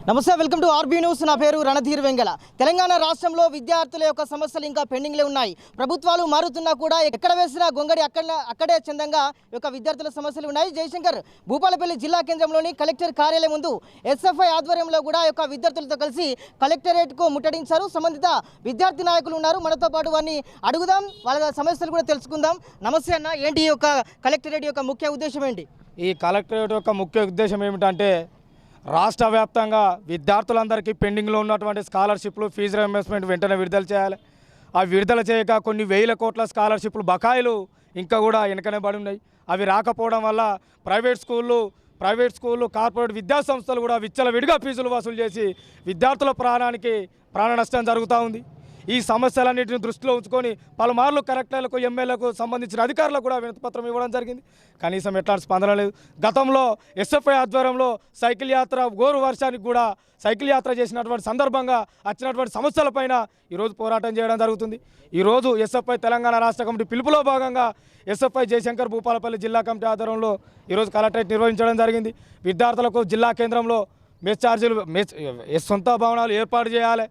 నమస్తే, welcome to RB news. నా పేరు రణధీర్ వెంగళ. తెలంగాణ రాష్ట్రంలో విద్యార్థుల యొక్క సమస్యలు ఇంకా పెండింగ్లో ఉన్నాయి. ప్రభుత్వాలు మారుతున్నా కూడా ఎక్కడ వేసినా గొంగడి అక్కడే చందంగా యొక్క విద్యార్థుల సమస్యలు ఉన్నాయి. జయశంకర్ భూపాలపల్లి జిల్లా కేంద్రంలోని కలెక్టర్ కార్యాలయం ముందు ఎస్ఎఫ్ఐ ఆధ్వర్యంలో కూడా యొక్క విద్యార్థులతో కలిసి కలెక్టరేట్కు ముట్టడించారు. సంబంధిత విద్యార్థి నాయకులు ఉన్నారు, మనతో పాటు వారిని అడుగుదాం, వాళ్ళ సమస్యలు కూడా తెలుసుకుందాం. నమస్తే అన్న, ఏంటి ఈ యొక్క కలెక్టరేట్ యొక్క ముఖ్య ఉద్దేశం ఏంటి? ఈ కలెక్టరేట్ యొక్క ముఖ్య ఉద్దేశం ఏమిటంటే రాష్ట్ర వ్యాప్తంగా విద్యార్థులందరికీ పెండింగ్లో ఉన్నటువంటి స్కాలర్షిప్లు, ఫీజు రీయింబర్స్మెంట్ వెంటనే విడుదల చేయాలి. ఆ విడుదల చేయక కొన్ని వేల కోట్ల స్కాలర్షిప్లు బకాయిలు ఇంకా కూడా వెనకనే పడి ఉన్నాయి. అవి రాకపోవడం వల్ల ప్రైవేట్ స్కూళ్ళు, కార్పొరేట్ విద్యాసంస్థలు కూడా విచ్చలవిడిగా ఫీజులు వసూలు చేసి విద్యార్థుల ప్రాణ నష్టం జరుగుతూ ఉంది. ఈ సమస్యలన్నింటిని దృష్టిలో ఉంచుకొని పలుమార్లు కలెక్టర్లకు, ఎమ్మెల్యేలకు సంబంధించిన అధికారులకు కూడా వినతిపత్రం ఇవ్వడం జరిగింది. కనీసం ఎట్లాంటి స్పందన లేదు. గతంలో ఎస్ఎఫ్ఐ ఆధ్వర్యంలో సైకిల్ యాత్ర, గోరు వర్షానికి కూడా సైకిల్ యాత్ర చేసినటువంటి సందర్భంగా వచ్చినటువంటి సమస్యలపైన ఈరోజు పోరాటం చేయడం జరుగుతుంది. ఈరోజు ఎస్ఎఫ్ఐ తెలంగాణ రాష్ట్ర కమిటీ పిలుపులో భాగంగా ఎస్ఎఫ్ఐ జయశంకర్ భూపాలపల్లి జిల్లా కమిటీ ఆధ్వర్యంలో ఈరోజు కలెక్టరేట్ నిర్వహించడం జరిగింది. విద్యార్థులకు జిల్లా కేంద్రంలో మెస్ ఛార్జీలు, సొంత భవనాలు ఏర్పాటు చేయాలి,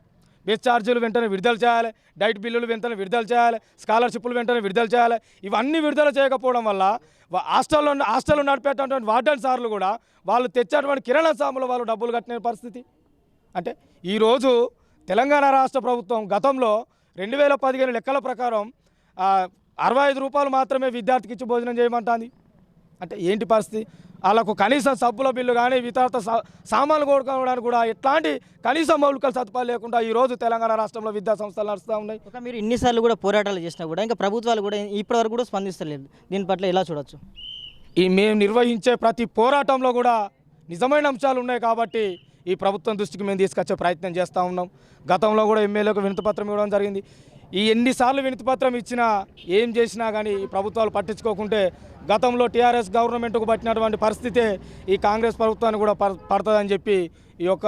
మెస్ ఛార్జీలు వెంటనే విడుదల చేయాలి, డైట్ బిల్లులు వెంటనే విడుదల చేయాలి, స్కాలర్షిప్లు వెంటనే విడుదల చేయాలి. ఇవన్నీ విడుదల చేయకపోవడం వల్ల హాస్టల్లో నడిపేటటువంటి వార్డెన్ సార్లు కూడా వాళ్ళు తెచ్చేటువంటి కిరాణా సాములు వాళ్ళు డబ్బులు కట్టిన పరిస్థితి. అంటే ఈరోజు తెలంగాణ రాష్ట్ర ప్రభుత్వం గతంలో 2015 లెక్కల ప్రకారం 65 రూపాయలు మాత్రమే విద్యార్థికి ఇచ్చి భోజనం చేయమంటుంది. అంటే ఏంటి పరిస్థితి? వాళ్ళకు కనీసం సబ్బుల బిల్లు కానీ ఇతర సామాన్లు కొనుక్కోవడానికి కూడా ఎట్లాంటి కనీసం మౌలిక సదుపాయాలు లేకుండా ఈరోజు తెలంగాణ రాష్ట్రంలో విద్యా సంస్థలు నడుస్తూ ఉన్నాయి. మీరు ఇన్నిసార్లు కూడా పోరాటాలు చేసినా కూడా ఇంకా ప్రభుత్వాలు కూడా ఇప్పటివరకు కూడా స్పందిస్తలేదు. దీని పట్ల ఎలా చూడొచ్చు? మేము నిర్వహించే ప్రతి పోరాటంలో కూడా నిజమైన అంశాలు ఉన్నాయి కాబట్టి ఈ ప్రభుత్వం దృష్టికి మేము తీసుకొచ్చే ప్రయత్నం చేస్తూ ఉన్నాం. గతంలో కూడా ఎమ్మెల్యేలకు వినతిపత్రం ఇవ్వడం జరిగింది. ఈ ఎన్నిసార్లు వినతిపత్రం ఇచ్చినా ఏం చేసినా కానీ ఈ ప్రభుత్వాలు పట్టించుకోకుంటే గతంలో టీఆర్ఎస్ గవర్నమెంట్కు పట్టినటువంటి పరిస్థితే ఈ కాంగ్రెస్ ప్రభుత్వాన్ని కూడా పడుతుందని చెప్పి ఈ యొక్క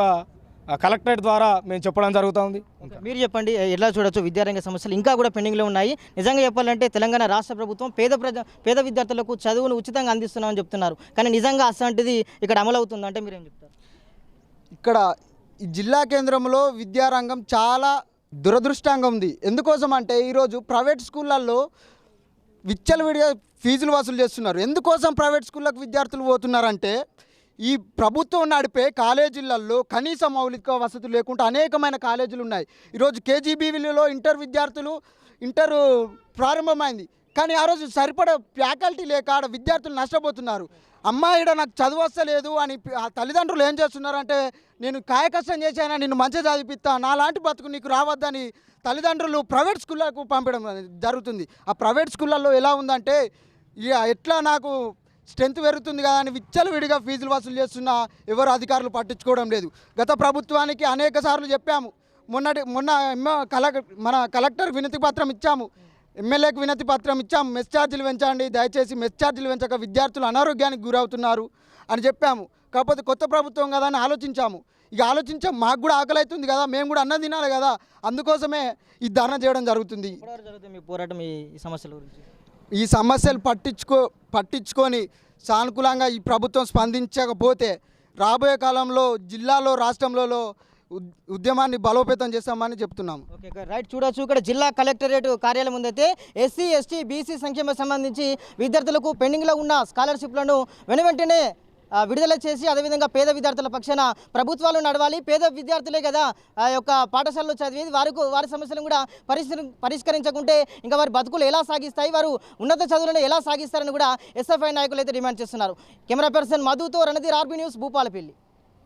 కలెక్టరేట్ ద్వారా మేము చెప్పడం జరుగుతుంది. మీరు చెప్పండి, ఎలా చూడొచ్చు విద్యారంగ సమస్యలు ఇంకా కూడా పెండింగ్లో ఉన్నాయి? నిజంగా చెప్పాలంటే తెలంగాణ రాష్ట్ర ప్రభుత్వం పేద విద్యార్థులకు చదువును ఉచితంగా అందిస్తున్నామని చెప్తున్నారు, కానీ నిజంగా అసంటిది ఇక్కడ అమలు అవుతుంది అంటే మీరేం చెప్తారు? ఇక్కడ ఈ జిల్లా కేంద్రంలో విద్యారంగం చాలా దురదృష్టంగా ఉంది. ఎందుకోసం అంటే ఈరోజు ప్రైవేట్ స్కూళ్ళల్లో విచ్చలవిడిగా ఫీజులు వసూలు చేస్తున్నారు. ఎందుకోసం ప్రైవేట్ స్కూళ్ళకు విద్యార్థులు పోతున్నారంటే ఈ ప్రభుత్వం నడిపే కాలేజీలలో కనీస మౌలిక వసతులు లేకుండా అనేకమైన కాలేజీలు ఉన్నాయి. ఈరోజు కేజీబీవీలో ఇంటర్ ప్రారంభమైంది, కానీ ఆ రోజు సరిపడా ఫ్యాకల్టీ లేక ఆడ విద్యార్థులు నష్టపోతున్నారు. అమ్మాయిడ నాకు చదువు వస్తలేదు అని తల్లిదండ్రులు ఏం చేస్తున్నారంటే, నేను కాయకష్టం చేశాను, నిన్ను మంచిగా చదివిస్తా, నాలాంటి బతుకు నీకు రావద్దని తల్లిదండ్రులు ప్రైవేట్ స్కూళ్ళకు పంపడం జరుగుతుంది. ఆ ప్రైవేట్ స్కూళ్ళల్లో ఎలా ఉందంటే, ఎట్లా నాకు స్ట్రెంత్ పెరుగుతుంది కదా అని విచ్చలవిడిగా ఫీజులు వసూలు చేస్తున్నా ఎవరు అధికారులు పట్టించుకోవడం లేదు. గత ప్రభుత్వానికి అనేక సార్లు చెప్పాము. మన కలెక్టర్ వినతి పత్రం ఇచ్చాము, ఎమ్మెల్యేకి వినతి పత్రం ఇచ్చాము, మెస్ ఛార్జీలు పెంచండి, దయచేసి మెస్ ఛార్జీలు పెంచక విద్యార్థులు అనారోగ్యానికి గురవుతున్నారు అని చెప్పాము. కాకపోతే కొత్త ప్రభుత్వం కదా అని ఆలోచించాము. మాకు కూడా ఆకలి అవుతుంది కదా, మేము కూడా అన్నం తినాలి కదా, అందుకోసమే ఈ ధర్నా చేయడం జరుగుతుంది. మీ పోరాటం ఈ సమస్యల గురించి, ఈ సమస్యలు పట్టించుకొని సానుకూలంగా ఈ ప్రభుత్వం స్పందించకపోతే రాబోయే కాలంలో జిల్లాలో, రాష్ట్రంలో ఉద్యమాన్ని బలోపేతం చేస్తామని చెప్తున్నాము. ఓకే రైట్, చూడొచ్చు ఇక్కడ జిల్లా కలెక్టరేట్ కార్యాలయం ముందైతే ఎస్సీ, ఎస్టీ, బీసీ సంక్షేమ సంబంధించి విద్యార్థులకు పెండింగ్లో ఉన్న స్కాలర్షిప్లను వెంటనే విడుదల చేసి అదేవిధంగా పేద విద్యార్థుల పక్షాన ప్రభుత్వాలు నడవాలి. పేద విద్యార్థులే కదా ఆ యొక్క పాఠశాలలో చదివేది, వారి సమస్యలను కూడా పరిష్కరించకుంటే ఇంకా వారి బతుకులు ఎలా సాగిస్తాయి, వారు ఉన్నత చదువులను ఎలా సాగిస్తారని కూడా ఎస్ఎఫ్ఐ నాయకులు అయితే డిమాండ్ చేస్తున్నారు. కెమెరా పర్సన్ మధుతో రణధీర్, ఆర్బీ న్యూస్, భూపాలపల్లి.